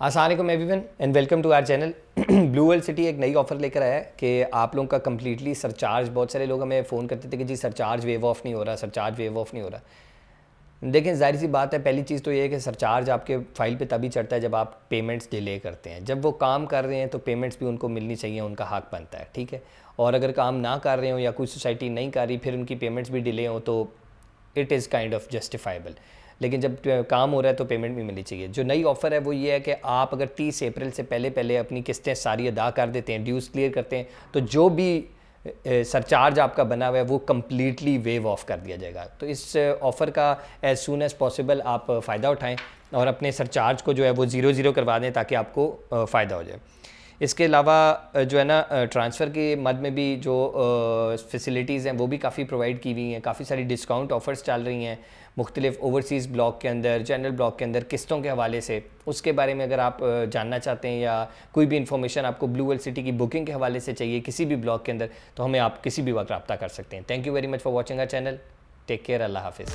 अस्सलाम वालेकुम everyone and welcome to our channel. Blue world city एक नई ऑफ़र लेकर आया है कि आप लोगों का कम्प्लीटली सरचार्ज, बहुत सारे लोग हमें फ़ोन करते थे कि जी सरचार्ज वेव ऑफ नहीं हो रहा, सरचार्ज वेव ऑफ नहीं हो रहा। देखें, जाहिर सी बात है, पहली चीज़ तो ये है कि सरचार्ज आपके फ़ाइल पे तभी चढ़ता है जब आप पेमेंट्स डिले करते हैं। जब वो काम कर रहे हैं तो पेमेंट्स भी उनको मिलनी चाहिए, उनका हक बनता है, ठीक है। और अगर काम ना कर रहे हो या कोई सोसाइटी नहीं कर रही, फिर उनकी पेमेंट्स भी डिले हो तो it is kind of justifiable. लेकिन जब काम हो रहा है तो पेमेंट भी मिलनी चाहिए। जो नई ऑफ़र है वो ये है कि आप अगर 30 अप्रैल से पहले पहले अपनी किस्तें सारी अदा कर देते हैं, ड्यूज़ क्लियर करते हैं, तो जो भी सरचार्ज आपका बना हुआ है वो कम्प्लीटली वेव ऑफ कर दिया जाएगा। तो इस ऑफ़र का एज़ सून एज़ पॉसिबल आप फ़ायदा उठाएं और अपने सरचार्ज को जो है वो ज़ीरो करवा दें ताकि आपको फ़ायदा हो जाए। इसके अलावा जो है ना, ट्रांसफ़र के मद में भी जो फैसिलिटीज़ हैं वो भी काफ़ी प्रोवाइड की हुई हैं। काफ़ी सारी डिस्काउंट ऑफ़र्स चल रही हैं मुख्तलिफ ओवरसीज़ ब्लॉक के अंदर, जनरल ब्लॉक के अंदर, किस्तों के हवाले से। उसके बारे में अगर आप जानना चाहते हैं या कोई भी इन्फॉर्मेशन आपको ब्लू वर्ल्ड सिटी की बुकिंग के हवाले से चाहिए किसी भी ब्लॉक के अंदर, तो हमें आप किसी भी वक्त रब्ता कर सकते हैं। Thank you very much for watching our channel. Take care, अल्लाह हाफिज़।